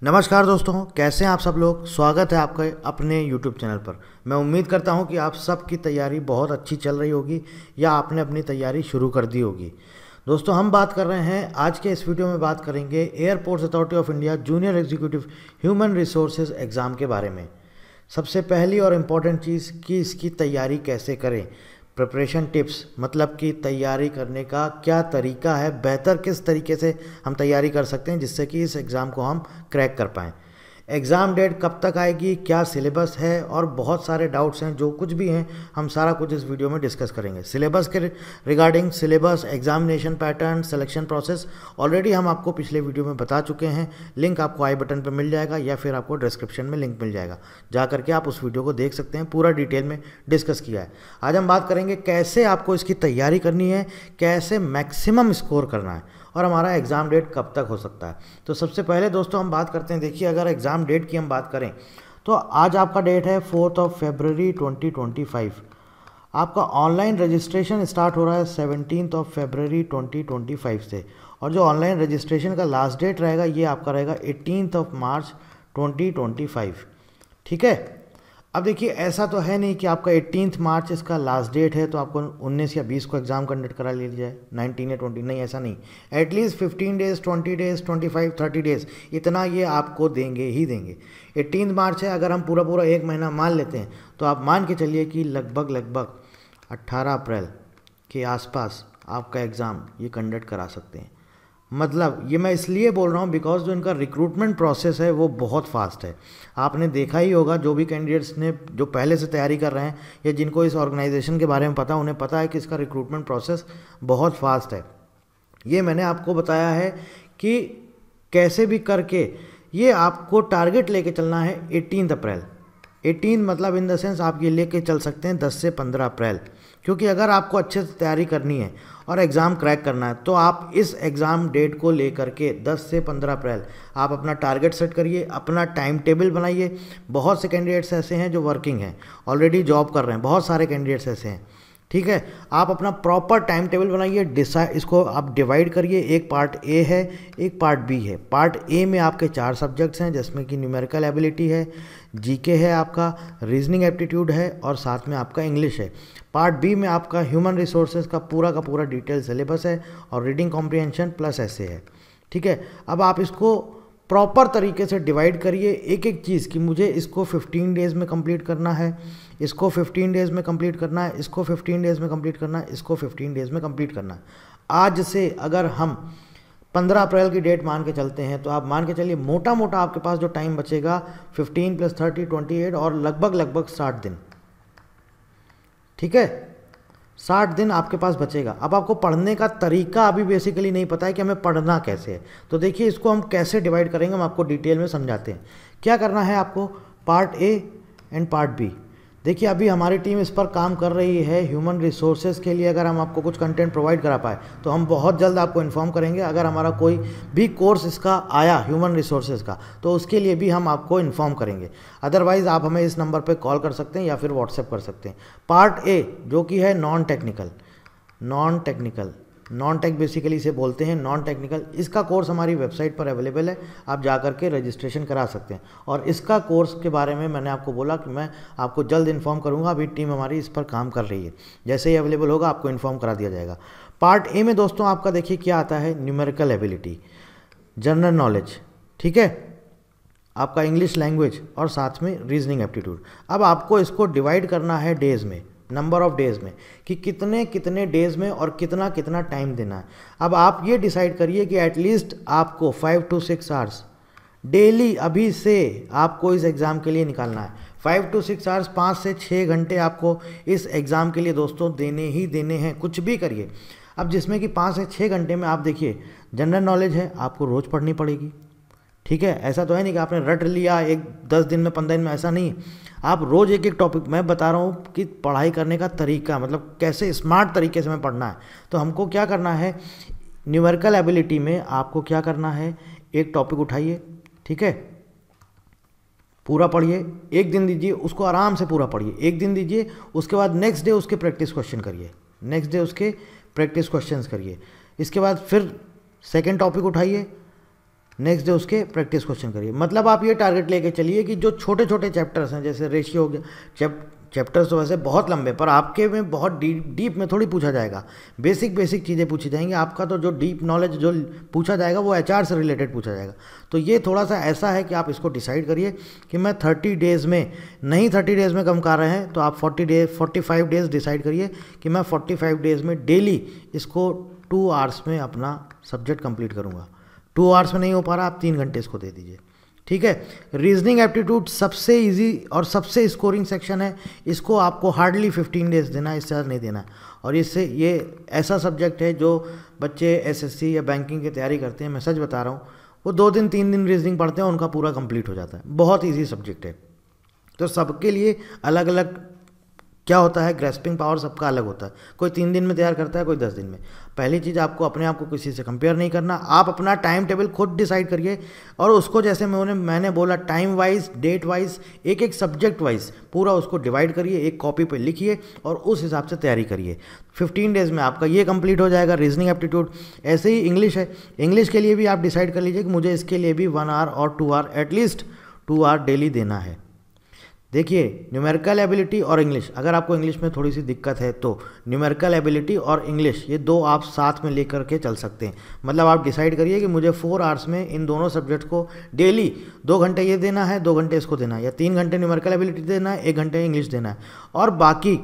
नमस्कार दोस्तों, कैसे हैं आप सब लोग। स्वागत है आपका अपने YouTube चैनल पर। मैं उम्मीद करता हूं कि आप सबकी तैयारी बहुत अच्छी चल रही होगी या आपने अपनी तैयारी शुरू कर दी होगी। दोस्तों, हम बात कर रहे हैं आज के इस वीडियो में बात करेंगे airports authority of India junior executive human resources exam के बारे में। सबसे पहली और इम्पॉर्टेंट चीज़ कि इसकी तैयारी कैसे करें, प्रिपरेशन टिप्स, मतलब कि तैयारी करने का क्या तरीका है, बेहतर किस तरीके से हम तैयारी कर सकते हैं जिससे कि इस एग्ज़ाम को हम क्रैक कर पाएँ। एग्ज़ाम डेट कब तक आएगी, क्या सिलेबस है, और बहुत सारे डाउट्स हैं, जो कुछ भी हैं हम सारा कुछ इस वीडियो में डिस्कस करेंगे। सिलेबस के regarding syllabus, examination pattern, selection process already हम आपको पिछले वीडियो में बता चुके हैं। लिंक आपको आई बटन पर मिल जाएगा या फिर आपको डिस्क्रिप्शन में लिंक मिल जाएगा, जा करके आप उस वीडियो को देख सकते हैं। पूरा डिटेल में डिस्कस किया है। आज हम बात करेंगे कैसे आपको इसकी तैयारी करनी है, कैसे मैक्सिमम स्कोर करना है और हमारा एग्ज़ाम डेट कब तक हो सकता है। तो सबसे पहले दोस्तों हम बात करते हैं, देखिए अगर एग्ज़ाम डेट की हम बात करें तो आज आपका डेट है 4 फरवरी 2025। आपका ऑनलाइन रजिस्ट्रेशन स्टार्ट हो रहा है 17 फरवरी 2025 से, और जो ऑनलाइन रजिस्ट्रेशन का लास्ट डेट रहेगा ये आपका रहेगा 18 मार्च 2025। ठीक है। अब देखिए, ऐसा तो है नहीं कि आपका 18 मार्च इसका लास्ट डेट है तो आपको 19 या 20 को एग्ज़ाम कंडक्ट करा लिया जाए, 19 या 20, नहीं, ऐसा नहीं। एटलीस्ट 15 डेज़, 20 डेज़, 25, 30 डेज़ इतना ये आपको देंगे ही देंगे। 18 मार्च है, अगर हम पूरा पूरा एक महीना मान लेते हैं तो आप मान के चलिए कि लगभग 18 अप्रैल के आसपास आपका एग्ज़ाम ये कंडक्ट करा सकते हैं। मतलब ये मैं इसलिए बोल रहा हूँ बिकॉज जो इनका रिक्रूटमेंट प्रोसेस है वो बहुत फास्ट है। आपने देखा ही होगा, जो भी कैंडिडेट्स ने जो पहले से तैयारी कर रहे हैं या जिनको इस ऑर्गेनाइजेशन के बारे में पता, उन्हें पता है कि इसका रिक्रूटमेंट प्रोसेस बहुत फास्ट है। ये मैंने आपको बताया है कि कैसे भी करके ये आपको टारगेट लेके चलना है 18 अप्रैल। 18 मतलब इन द सेंस आप ये लेके चल सकते हैं 10 से 15 अप्रैल, क्योंकि अगर आपको अच्छे से तैयारी करनी है और एग्ज़ाम क्रैक करना है तो आप इस एग्ज़ाम डेट को लेकर के 10 से 15 अप्रैल आप अपना टारगेट सेट करिए, अपना टाइम टेबल बनाइए। बहुत से कैंडिडेट्स ऐसे हैं जो वर्किंग हैं, ऑलरेडी जॉब कर रहे हैं, बहुत सारे कैंडिडेट्स ऐसे हैं। ठीक है, आप अपना प्रॉपर टाइम टेबल बनाइए, इसको आप डिवाइड करिए। एक पार्ट ए है, एक पार्ट बी है। पार्ट ए में आपके 4 सब्जेक्ट्स हैं, जिसमें कि न्यूमेरिकल एबिलिटी है, जीके है, आपका रीजनिंग एप्टीट्यूड है, और साथ में आपका इंग्लिश है। पार्ट बी में आपका ह्यूमन रिसोर्सेज का पूरा डिटेल सिलेबस है और रीडिंग कॉम्प्रिहेंशन प्लस ऐसे है। ठीक है, अब आप इसको प्रॉपर तरीके से डिवाइड करिए एक एक चीज़ कि मुझे इसको 15 डेज़ में कंप्लीट करना है, इसको 15 डेज़ में कंप्लीट करना है, इसको 15 डेज़ में कंप्लीट करना है, इसको 15 डेज़ में कंप्लीट करना है। आज से अगर हम 15 अप्रैल की डेट मान के चलते हैं तो आप मान के चलिए मोटा मोटा आपके पास जो टाइम बचेगा 15 + 30 28 और लगभग 60 दिन। ठीक है, 60 दिन आपके पास बचेगा। अब आपको पढ़ने का तरीका अभी बेसिकली नहीं पता है कि हमें पढ़ना कैसे है, तो देखिए इसको हम कैसे डिवाइड करेंगे, हम आपको डिटेल में समझाते हैं। क्या करना है आपको, part A and part B. देखिए अभी हमारी टीम इस पर काम कर रही है ह्यूमन रिसोर्सेज के लिए। अगर हम आपको कुछ कंटेंट प्रोवाइड करा पाए तो हम बहुत जल्द आपको इन्फॉर्म करेंगे। अगर हमारा कोई भी कोर्स इसका आया ह्यूमन रिसोर्सेज का तो उसके लिए भी हम आपको इन्फॉर्म करेंगे। अदरवाइज़ आप हमें इस नंबर पे कॉल कर सकते हैं या फिर व्हाट्सएप कर सकते हैं। पार्ट ए जो कि है नॉन टेक बेसिकली इसे बोलते हैं, नॉन टेक्निकल। इसका कोर्स हमारी वेबसाइट पर अवेलेबल है, आप जा करके रजिस्ट्रेशन करा सकते हैं। और इसका कोर्स के बारे में मैंने आपको बोला कि मैं आपको जल्द इन्फॉर्म करूंगा। अभी टीम हमारी इस पर काम कर रही है, जैसे ही अवेलेबल होगा आपको इन्फॉर्म करा दिया जाएगा। पार्ट ए में दोस्तों आपका देखिए क्या आता है, न्यूमेरिकल एबिलिटी, जनरल नॉलेज, ठीक है, आपका इंग्लिश लैंग्वेज और साथ में रीजनिंग एप्टीट्यूड। अब आपको इसको डिवाइड करना है डेज़ में, नंबर ऑफ डेज़ में, कि कितने डेज़ में और कितना टाइम देना है। अब आप ये डिसाइड करिए कि एटलीस्ट आपको 5 to 6 आवर्स डेली अभी से आपको इस एग्ज़ाम के लिए निकालना है। 5 to 6 आवर्स, 5 से 6 घंटे आपको इस एग्ज़ाम के लिए दोस्तों देने ही देने हैं, कुछ भी करिए। अब जिसमें कि 5 से 6 घंटे में आप देखिए जनरल नॉलेज है, आपको रोज़ पढ़नी पड़ेगी। ठीक है, ऐसा तो है नहीं कि आपने रट लिया 10 दिन में 15 दिन में, ऐसा नहीं। आप रोज़ एक टॉपिक, मैं बता रहा हूँ कि पढ़ाई करने का तरीका, मतलब कैसे स्मार्ट तरीके से हमें पढ़ना है। तो हमको क्या करना है, न्यूमेरिकल एबिलिटी में आपको क्या करना है, एक टॉपिक उठाइए, ठीक है, पूरा पढ़िए, एक दिन दीजिए उसको, आराम से पूरा पढ़िए, एक दिन दीजिए, उसके बाद नेक्स्ट डे उसके प्रैक्टिस क्वेश्चन करिए, इसके बाद फिर सेकेंड टॉपिक उठाइए, नेक्स्ट डे उसके प्रैक्टिस क्वेश्चन करिए। मतलब आप ये टारगेट लेके चलिए कि जो छोटे छोटे चैप्टर्स हैं, जैसे रेशियो हो गया, चैप्टर्स तो वैसे बहुत लंबे, पर आपके में बहुत डीप में थोड़ी पूछा जाएगा, बेसिक चीज़ें पूछी जाएंगी। आपका तो जो डीप नॉलेज जो पूछा जाएगा वो HR से रिलेटेड पूछा जाएगा। तो ये थोड़ा सा ऐसा है कि आप इसको डिसाइड करिए कि मैं 30 डेज़ में, नहीं 30 डेज़ में कम कर रहे हैं तो आप 45 डेज़ डिसाइड करिए कि मैं 45 डेज़ में डेली इसको 2 आवर्स में अपना सब्जेक्ट कंप्लीट करूँगा। 2 आवर्स में नहीं हो पा रहा, आप 3 घंटे इसको दे दीजिए, ठीक है। रीजनिंग एप्टीट्यूड सबसे इजी और सबसे स्कोरिंग सेक्शन है, इसको आपको हार्डली 15 डेज देना है, इससे ज़्यादा नहीं देना है। और इससे ये ऐसा सब्जेक्ट है जो बच्चे SSC या बैंकिंग की तैयारी करते हैं, मैं सच बता रहा हूँ, वो 2 दिन 3 दिन रीजनिंग पढ़ते हैं, उनका पूरा कंप्लीट हो जाता है। बहुत ईजी सब्जेक्ट है। तो सबके लिए अलग अलग क्या होता है, ग्रेस्पिंग पावर सबका अलग होता है। कोई 3 दिन में तैयार करता है, कोई 10 दिन में। पहली चीज़, आपको अपने आप को किसी से कंपेयर नहीं करना, आप अपना टाइम टेबल खुद डिसाइड करिए और उसको जैसे मैंने बोला टाइम वाइज, डेट वाइज, एक एक सब्जेक्ट वाइज पूरा उसको डिवाइड करिए, एक कॉपी पे लिखिए और उस हिसाब से तैयारी करिए। 15 डेज़ में आपका ये कंप्लीट हो जाएगा रीजनिंग एप्टीट्यूड। ऐसे ही इंग्लिश है, इंग्लिश के लिए भी आप डिसाइड कर लीजिए कि मुझे इसके लिए भी 1 आवर और 2 आवर, एटलीस्ट 2 आवर डेली देना है। देखिए, न्यूमेरिकल एबिलिटी और इंग्लिश, अगर आपको इंग्लिश में थोड़ी सी दिक्कत है तो न्यूमेरिकल एबिलिटी और इंग्लिश ये 2 आप साथ में लेकर के चल सकते हैं। मतलब आप डिसाइड करिए कि मुझे 4 आवर्स में इन दोनों सब्जेक्ट को डेली 2 घंटे ये देना है, 2 घंटे इसको देना है, या 3 घंटे न्यूमेरिकल एबिलिटी देना है, 1 घंटे इंग्लिश देना है। और बाकी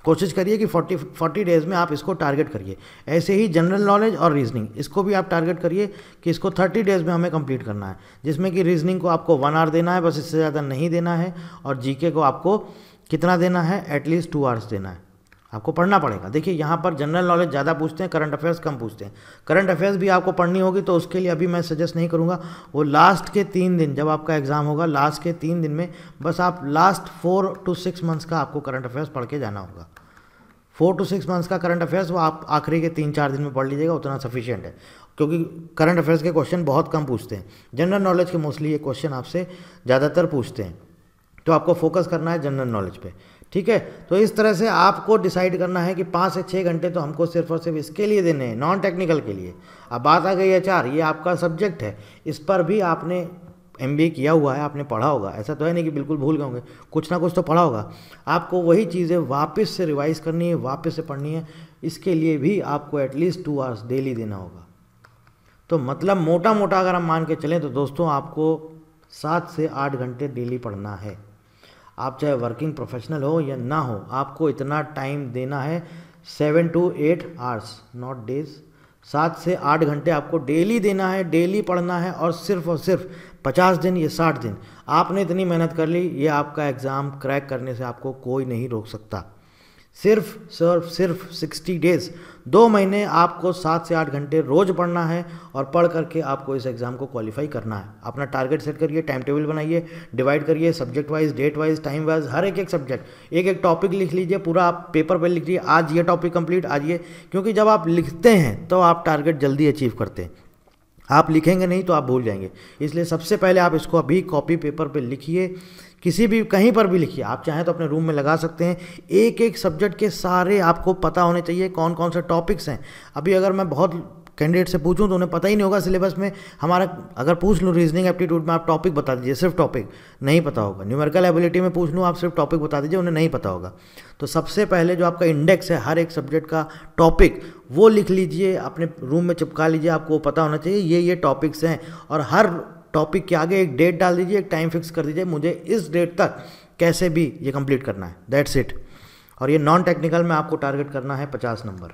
कोशिश करिए कि 40 डेज़ में आप इसको टारगेट करिए। ऐसे ही जनरल नॉलेज और रीजनिंग, इसको भी आप टारगेट करिए कि इसको 30 डेज़ में हमें कंप्लीट करना है, जिसमें कि रीजनिंग को आपको 1 आवर देना है, बस इससे ज़्यादा नहीं देना है। और जीके को आपको कितना देना है, एटलीस्ट 2 आवर्स देना है, आपको पढ़ना पड़ेगा। देखिए, यहाँ पर जनरल नॉलेज ज़्यादा पूछते हैं, करंट अफेयर्स कम पूछते हैं। करंट अफेयर्स भी आपको पढ़नी होगी, तो उसके लिए अभी मैं सजेस्ट नहीं करूँगा। वो लास्ट के 3 दिन, जब आपका एग्ज़ाम होगा, लास्ट के 3 दिन में बस आप लास्ट 4 to 6 मंथ्स का आपको करंट अफेयर्स पढ़ के जाना होगा। 4 to 6 मंथ्स का करंट अफेयर्स वो आप आखिरी के 3-4 दिन में पढ़ लीजिएगा, उतना सफिशिएंट है, क्योंकि करंट अफेयर्स के क्वेश्चन बहुत कम पूछते हैं। जनरल नॉलेज के मोस्टली ये क्वेश्चन आपसे ज़्यादातर पूछते हैं, तो आपको फोकस करना है जनरल नॉलेज पे, ठीक है। तो इस तरह से आपको डिसाइड करना है कि 5 से 6 घंटे तो हमको सिर्फ और सिर्फ इसके लिए देने हैं, नॉन टेक्निकल के लिए। अब बात आ गई HR, ये आपका सब्जेक्ट है, इस पर भी आपने MBA किया हुआ है, आपने पढ़ा होगा, ऐसा तो है नहीं कि बिल्कुल भूल गए होंगे, कुछ ना कुछ तो पढ़ा होगा। आपको वही चीज़ें वापस से रिवाइज करनी है, वापस से पढ़नी है, इसके लिए भी आपको एटलीस्ट 2 आवर्स डेली देना होगा। तो मतलब मोटा मोटा अगर हम मान के चलें तो दोस्तों, आपको 7 से 8 घंटे डेली पढ़ना है। आप चाहे वर्किंग प्रोफेशनल हो या ना हो, आपको इतना टाइम देना है, 7 to 8 आवर्स, नॉट डेज। 7 से 8 घंटे आपको डेली देना है, डेली पढ़ना है, और सिर्फ 50 दिन या 60 दिन आपने इतनी मेहनत कर ली, ये आपका एग्ज़ाम क्रैक करने से आपको कोई नहीं रोक सकता। सिर्फ 60 डेज़, 2 महीने आपको 7 से 8 घंटे रोज़ पढ़ना है, और पढ़ करके आपको इस एग्ज़ाम को क्वालिफाई करना है। अपना टारगेट सेट करिए, टाइम टेबल बनाइए, डिवाइड करिए subject wise, date wise, time wise, हर एक सब्जेक्ट, एक टॉपिक लिख लीजिए, पूरा आप पेपर पर लिख लीजिए, आज ये टॉपिक कंप्लीट, आज ये, क्योंकि जब आप लिखते हैं तो आप टारगेट जल्दी अचीव करते हैं। आप लिखेंगे नहीं तो आप भूल जाएंगे। इसलिए सबसे पहले आप इसको अभी कॉपी पेपर पे लिखिए, किसी भी कहीं पर भी लिखिए, आप चाहें तो अपने रूम में लगा सकते हैं। एक सब्जेक्ट के सारे आपको पता होने चाहिए कौन कौन से टॉपिक्स हैं। अभी अगर मैं बहुत कैंडिडेट से पूछूं तो उन्हें पता ही नहीं होगा सिलेबस में हमारा, अगर पूछ लूँ रीजनिंग एप्टीट्यूड में आप टॉपिक बता दीजिए, सिर्फ टॉपिक नहीं पता होगा। न्यूमेरिकल एबिलिटी में पूछ लूँ आप सिर्फ टॉपिक बता दीजिए, उन्हें नहीं पता होगा। तो सबसे पहले जो आपका इंडेक्स है हर एक सब्जेक्ट का टॉपिक, वो लिख लीजिए, अपने रूम में चिपका लीजिए, आपको पता होना चाहिए ये टॉपिक्स हैं। और हर टॉपिक के आगे एक डेट डाल दीजिए, एक टाइम फिक्स कर दीजिए, मुझे इस डेट तक कैसे भी ये कंप्लीट करना है, दैट्स इट। और ये नॉन टेक्निकल में आपको टारगेट करना है 50 नंबर,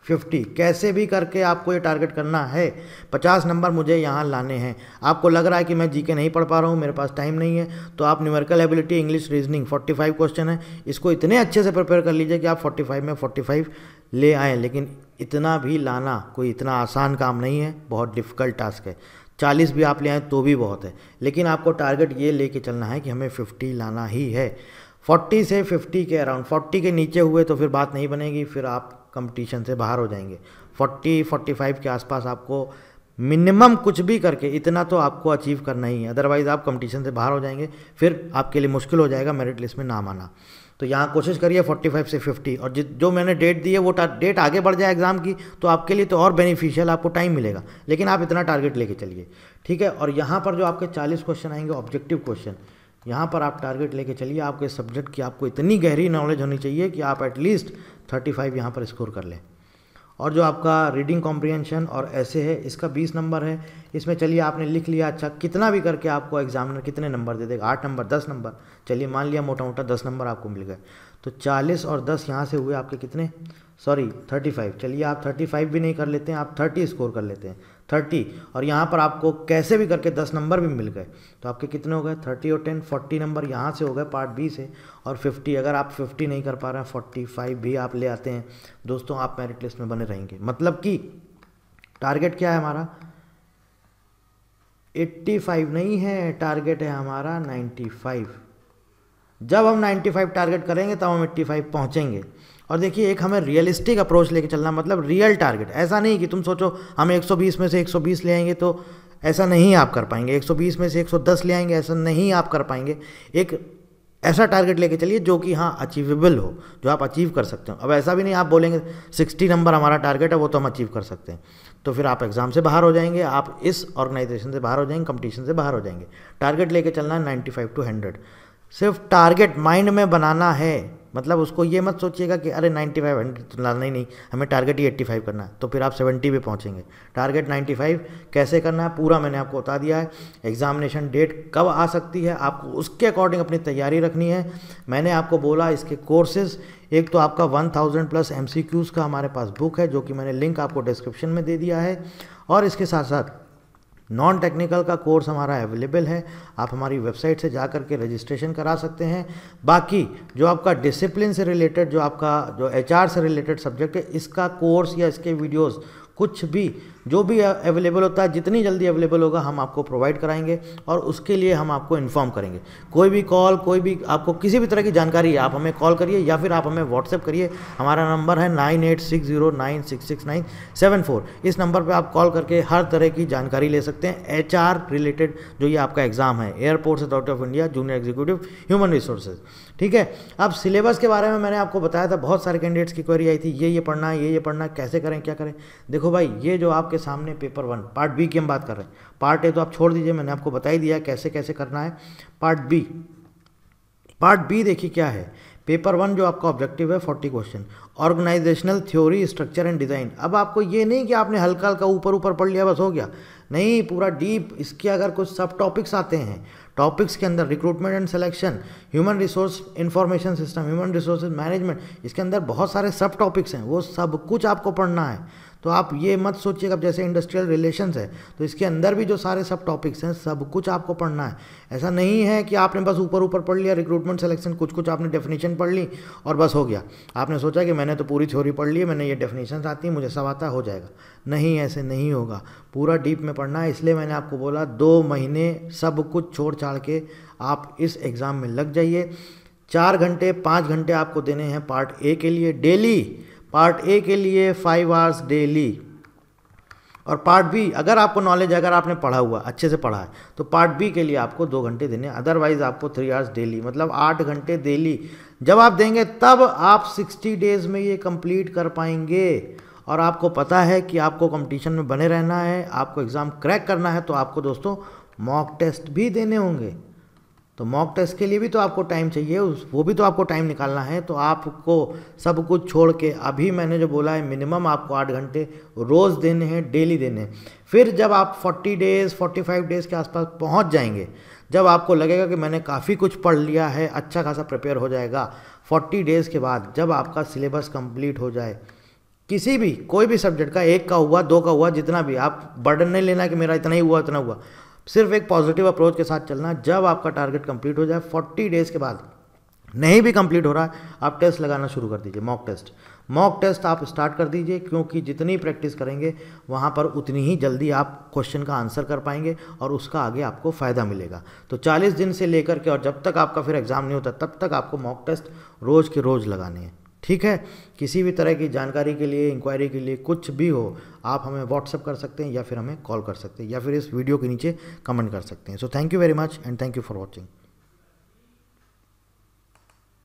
50 कैसे भी करके आपको ये टारगेट करना है। 50 नंबर मुझे यहाँ लाने हैं। आपको लग रहा है कि मैं जीके नहीं पढ़ पा रहा हूँ, मेरे पास टाइम नहीं है, तो आप numerical ability, English, reasoning 45 question है, इसको इतने अच्छे से प्रिपेयर कर लीजिए कि आप 45 में 45 ले आएँ। लेकिन इतना भी लाना कोई इतना आसान काम नहीं है, बहुत डिफ़िकल्ट टास्क है। 40 भी आप ले आएँ तो भी बहुत है, लेकिन आपको टारगेट ये लेके चलना है कि हमें 50 लाना ही है। 40 से 50 के अराउंड, 40 के नीचे हुए तो फिर बात नहीं बनेगी, फिर आप कंपटीशन से बाहर हो जाएंगे। 40-45 के आसपास आपको मिनिमम कुछ भी करके इतना तो आपको अचीव करना ही है, अदरवाइज़ आप कंपटीशन से बाहर हो जाएंगे, फिर आपके लिए मुश्किल हो जाएगा मेरिट लिस्ट में नाम आना। तो यहाँ कोशिश करिए 45 से 50, और जो मैंने डेट दी है वो डेट आगे बढ़ जाए एग्ज़ाम की तो आपके लिए तो और बेनिफिशियल, आपको टाइम मिलेगा, लेकिन आप इतना टारगेट लेके चलिए, ठीक है। और यहाँ पर जो आपके 40 क्वेश्चन आएंगे ऑब्जेक्टिव क्वेश्चन, यहाँ पर आप टारगेट लेके चलिए। आपके सब्जेक्ट की आपको इतनी गहरी नॉलेज होनी चाहिए कि आप एटलीस्ट 35 यहाँ पर स्कोर कर लें। और जो आपका रीडिंग कॉम्प्रिहेंशन और ऐसे है, इसका 20 नंबर है। इसमें चलिए आपने लिख लिया, अच्छा कितना भी करके आपको एग्जामिनर कितने नंबर दे देगा, 8 नंबर 10 नंबर, चलिए मान लिया मोटा मोटा 10 नंबर आपको मिल गए, तो 40 और 10 यहाँ से हुए आपके कितने, सॉरी 35, चलिए आप 35 भी नहीं कर लेते हैं, आप 30 स्कोर कर लेते हैं, 30, और यहाँ पर आपको कैसे भी करके 10 नंबर भी मिल गए, तो आपके कितने हो गए, 30 और 10 40 नंबर यहाँ से हो गए पार्ट बी से। और 50, अगर आप 50 नहीं कर पा रहे हैं 45 भी आप ले आते हैं दोस्तों, आप मेरिट लिस्ट में बने रहेंगे। मतलब कि टारगेट क्या है हमारा, 85 नहीं है, टारगेट है हमारा 95। जब हम 95 टारगेट करेंगे तब हम 85 पहुँचेंगे। और देखिए एक हमें रियलिस्टिक अप्रोच लेके चलना, मतलब रियल टारगेट, ऐसा नहीं कि तुम सोचो हम 120 में से 120 ले आएंगे, तो ऐसा नहीं आप कर पाएंगे। 120 में से 110 ले आएंगे, ऐसा नहीं आप कर पाएंगे। एक ऐसा टारगेट लेके चलिए जो कि हाँ अचीवेबल हो, जो आप अचीव कर सकते हो। अब ऐसा भी नहीं आप बोलेंगे 60 नंबर हमारा टारगेट है, वो तो हम अचीव कर सकते हैं, तो फिर आप एग्जाम से बाहर हो जाएंगे, आप इस ऑर्गेनाइजेशन से बाहर हो जाएंगे, कंपटीशन से बाहर हो जाएंगे। टारगेट लेके चलना है 95 to 100, सिर्फ टारगेट माइंड में बनाना है। मतलब उसको ये मत सोचिएगा कि अरे 95 100 तो लाना ही नहीं, हमें टारगेट ही 85 करना है, तो फिर आप 70 पे पहुंचेंगे। टारगेट 95 कैसे करना है पूरा मैंने आपको बता दिया है। एग्जामिनेशन डेट कब आ सकती है, आपको उसके अकॉर्डिंग अपनी तैयारी रखनी है। मैंने आपको बोला इसके कोर्सेज, एक तो आपका 1000+ MCQs का हमारे पास बुक है, जो कि मैंने लिंक आपको डिस्क्रिप्शन में दे दिया है, और इसके साथ साथ नॉन टेक्निकल का कोर्स हमारा अवेलेबल है, आप हमारी वेबसाइट से जा कर के रजिस्ट्रेशन करा सकते हैं। बाकी जो आपका डिसिप्लिन से रिलेटेड, जो आपका जो HR से रिलेटेड सब्जेक्ट है, इसका कोर्स या इसके वीडियोस कुछ भी जो भी अवेलेबल होता है, जितनी जल्दी अवेलेबल होगा हम आपको प्रोवाइड कराएंगे, और उसके लिए हम आपको इन्फॉर्म करेंगे। कोई भी कॉल, कोई भी आपको किसी भी तरह की जानकारी है, आप हमें कॉल करिए या फिर आप हमें व्हाट्सएप करिए। हमारा नंबर है 9860966974। इस नंबर पे आप कॉल करके हर तरह की जानकारी ले सकते हैं HR रिलेटेड, जो ये आपका एग्जाम है, airports authority of India junior executive human resources, ठीक है। अब सिलेबस के बारे में मैंने आपको बताया था, बहुत सारे कैंडिडेट्स की क्वेरी आई थी, ये पढ़ना है, ये पढ़ना है, कैसे करें, क्या करें। देखो भाई, ये जो आपके सामने पेपर 1 पार्ट बी की हम बात कर रहे हैं, पार्ट ए तो आप छोड़ दीजिए, मैंने आपको बता ही दिया कैसे कैसे करना है। पार्ट बी देखिए क्या है। पेपर 1 जो आपका ऑब्जेक्टिव है 40 question, organisational theory, structure and design. अब आपको ये नहीं कि आपने हल्का हल्का ऊपर ऊपर पढ़ लिया बस हो गया, नहीं, पूरा डीप इसके अगर कुछ सब टॉपिक्स आते हैं, टॉपिक्स के अंदर recruitment and selection, human resource information system, human resource management, इसके अंदर बहुत सारे सब टॉपिक्स हैं, वो सब कुछ आपको पढ़ना है। तो आप ये मत सोचिएगा, जैसे इंडस्ट्रियल रिलेशंस है तो इसके अंदर भी जो सारे सब टॉपिक्स हैं सब कुछ आपको पढ़ना है। ऐसा नहीं है कि आपने बस ऊपर ऊपर पढ़ लिया, रिक्रूटमेंट सिलेक्शन कुछ कुछ आपने डेफिनेशन पढ़ ली और बस हो गया, आपने सोचा कि मैंने तो पूरी थ्योरी पढ़ ली है, मैंने ये डेफिनेशंस आती हैं, मुझे सब आता हो जाएगा। नहीं, ऐसे नहीं होगा, पूरा डीप में पढ़ना है। इसलिए मैंने आपको बोला 2 महीने सब कुछ छोड़ छाड़ के आप इस एग्ज़ाम में लग जाइए। 4 घंटे 5 घंटे आपको देने हैं पार्ट ए के लिए डेली, पार्ट ए के लिए 5 आवर्स डेली, और पार्ट बी अगर आपको नॉलेज है, अगर आपने पढ़ा हुआ अच्छे से पढ़ा है तो पार्ट बी के लिए आपको 2 घंटे देने, अदरवाइज आपको 3 आवर्स डेली, मतलब 8 घंटे डेली जब आप देंगे तब आप 60 डेज़ में ये कंप्लीट कर पाएंगे। और आपको पता है कि आपको कंपटीशन में बने रहना है, आपको एग्ज़ाम क्रैक करना है, तो आपको दोस्तों मॉक टेस्ट भी देने होंगे। तो मॉक टेस्ट के लिए भी तो आपको टाइम चाहिए, वो भी तो आपको टाइम निकालना है। तो आपको सब कुछ छोड़ के अभी मैंने जो बोला है मिनिमम आपको 8 घंटे रोज़ देने हैं, डेली देने हैं। फिर जब आप 40 डेज़ 45 डेज़ के आसपास पहुंच जाएंगे, जब आपको लगेगा कि मैंने काफ़ी कुछ पढ़ लिया है, अच्छा खासा प्रिपेयर हो जाएगा, 40 डेज़ के बाद जब आपका सिलेबस कंप्लीट हो जाए, किसी भी कोई भी सब्जेक्ट का, 1 का हुआ 2 का हुआ, जितना भी, आप बर्डन नहीं लेना कि मेरा इतना ही हुआ इतना हुआ, सिर्फ एक पॉजिटिव अप्रोच के साथ चलना। जब आपका टारगेट कंप्लीट हो जाए 40 डेज़ के बाद, नहीं भी कंप्लीट हो रहा है, आप टेस्ट लगाना शुरू कर दीजिए, मॉक टेस्ट आप स्टार्ट कर दीजिए, क्योंकि जितनी प्रैक्टिस करेंगे वहाँ पर उतनी ही जल्दी आप क्वेश्चन का आंसर कर पाएंगे और उसका आगे आपको फ़ायदा मिलेगा। तो 40 दिन से लेकर के और जब तक आपका फिर एग्ज़ाम नहीं होता तब तक आपको मॉक टेस्ट रोज़ के रोज़ लगाने हैं, ठीक है। किसी भी तरह की जानकारी के लिए, इंक्वायरी के लिए, कुछ भी हो, आप हमें व्हाट्सअप कर सकते हैं या फिर हमें कॉल कर सकते हैं या फिर इस वीडियो के नीचे कमेंट कर सकते हैं। So thank you very much and thank you for watching.